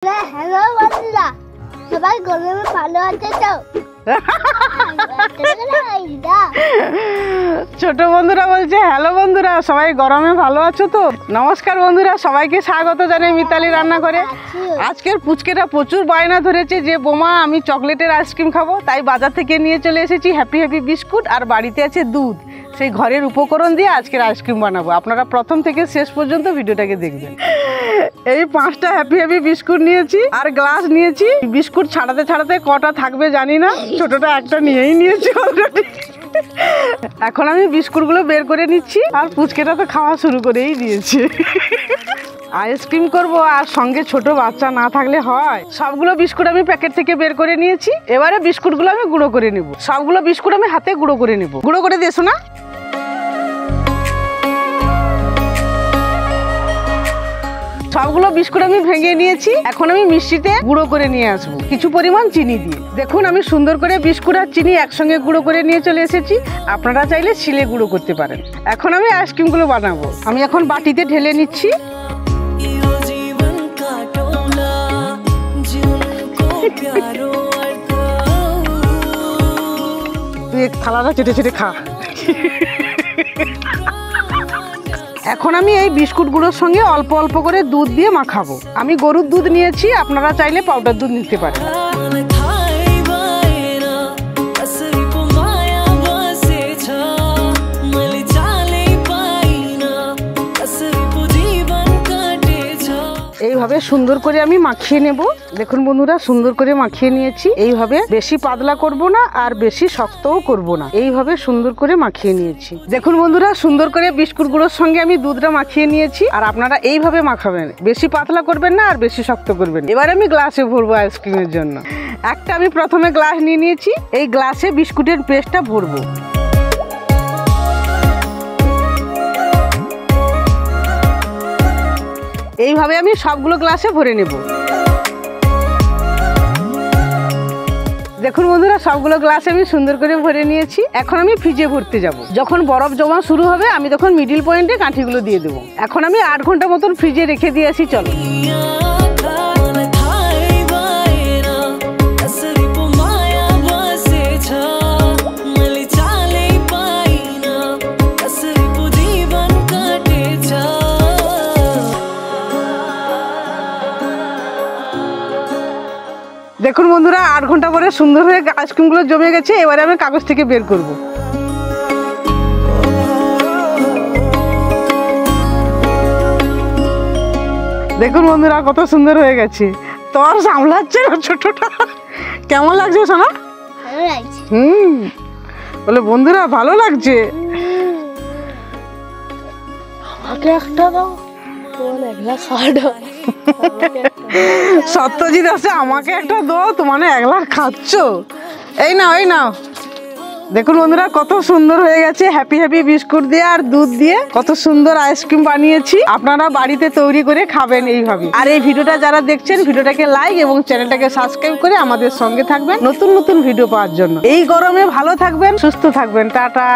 Hello বন্ধুরা, সবাই গরমে ভালো আছে তো? ছোট বন্ধুরা বলছে হ্যালো বন্ধুরা, সবাই গরমে ভালো আছো তো? নমস্কার বন্ধুরা, সবাইকে স্বাগত জানাই মিতালি রান্না করে। আজকের পুচকেটা প্রচুর বায়না ধরেছে যে বোমা আমি চকলেটের আইসক্রিম খাবো, তাই বাজার থেকে নিয়ে চলে এসেছি হ্যাপি হ্যাপি বিস্কুট, আর বাড়িতে আছে দুধ। সেই ঘরের উপকরণ দিয়ে আজকের আইসক্রিম বানাবো। আপনারা প্রথম থেকে শেষ পর্যন্ত ভিডিওটাকে দেখবেন। এই 5টা হ্যাপি হ্যাপি বিস্কুট নিয়েছি আর গ্লাস নিয়েছি। বিস্কুট ছাড়াতে ছাড়াতে কটা থাকবে জানি না, ছোটটা একটা নিয়েই নিয়েছি অলরেডি। এখন আমি বিস্কুটগুলো বের করে নিচ্ছি, আর পুচকেটা তো খাওয়া শুরু করেই দিয়েছে। আইসক্রিম করব আর সঙ্গে ছোট বাচ্চা না থাকলে হয়। সবগুলো বিস্কুট আমি প্যাকেট থেকে বের করে নিয়েছি। এবারে বিস্কুটগুলো আমি গুঁড়ো করে নেব। সবগুলো বিস্কুট আমি হাতে গুঁড়ো করে নেব। গুঁড়ো করে দিয়েছো না? সবগুলো বিস্কুট আমি ভেঙে নিয়েছি। এখন আমি মিষ্টিতে গুঁড়ো করে নিয়ে আসবো কিছু পরিমাণ চিনি দিয়ে। দেখুন আমি সুন্দর করে বিস্কুট আর চিনি একসঙ্গে গুঁড়ো করে নিয়ে চলে এসেছি। আপনারা চাইলে শিলে গুঁড়ো করতে পারেন। এখন আমি আইসক্রিমগুলো বানাবো। আমি এখন বাটিতে ঢেলে নিচ্ছি। তুই থালাটা চেটে চেটে খা। এখন আমি এই বিস্কুটগুলোর সঙ্গে অল্প অল্প করে দুধ দিয়ে মাখাবো। আমি গরুর দুধ নিয়েছি, আপনারা চাইলে পাউডার দুধ নিতে পারেন। এইভাবে সুন্দর করে আমি মাখিয়ে নেব। দেখুন বন্ধুরা, সুন্দর করে মাখিয়ে নিয়েছি। এইভাবে বেশি পাতলা করব না আর বেশি শক্তও করব না, এইভাবে সুন্দর করে মাখিয়ে নিয়েছি। দেখুন বন্ধুরা, সুন্দর করে বিস্কুটগুলোর সঙ্গে আমি দুধটা মাখিয়ে নিয়েছি। আর আপনারা এইভাবে মাখাবেন, বেশি পাতলা করবেন না আর বেশি শক্ত করবেন। এবার আমি গ্লাসে ভরবো আইসক্রিমের জন্য। একটা আমি প্রথমে গ্লাস নিয়ে নিয়েছি। এই গ্লাসে বিস্কুটের পেস্টটা ভরবো। এইভাবে আমি সবগুলো গ্লাসে ভরে নেব। দেখুন বন্ধুরা, সবগুলো গ্লাসে আমি সুন্দর করে ভরে নিয়েছি। এখন আমি ফ্রিজে ভরতে যাব। যখন বরফ জমা শুরু হবে আমি তখন মিডিল পয়েন্টে কাঠিগুলো দিয়ে দেবো। এখন আমি 8 ঘন্টা মতন ফ্রিজে রেখে দিয়ে আসি। চলো। দেখুন বন্ধুরা, 8 ঘন্টা পরে সুন্দর হয়ে আইসক্রিমগুলো জমে গেছে। এবারে আমি কাগজ থেকে বের করব। দেখুন বন্ধুরা, কত সুন্দর হয়ে গেছে। তোর সামলাচ্ছে না ছোটটা। কেমন লাগছে সোনা? ভালো লাগছে। বলে বন্ধুরা ভালো লাগছে। আমাকে একটা দাও। সত্যজিৎ আছে, আমাকে একটা দাও। তোমার একলা খাচ্ছ। এই নাও, এই নাও। দেখুন বন্ধুরা, কত সুন্দর হয়ে গেছে। হ্যাপি হ্যাপি বিস্কুট দিয়ে আর দুধ দিয়ে কত সুন্দর আইসক্রিম বানিয়েছি। আপনারা বাড়িতে তৈরি করে খাবেন এইভাবে। আর এই ভিডিওটা যারা দেখছেন, ভিডিওটাকে লাইক এবং চ্যানেলটাকে সাবস্ক্রাইব করে আমাদের সঙ্গে থাকবেন নতুন নতুন ভিডিও পাওয়ার জন্য। এই গরমে ভালো থাকবেন, সুস্থ থাকবেন। টাটা।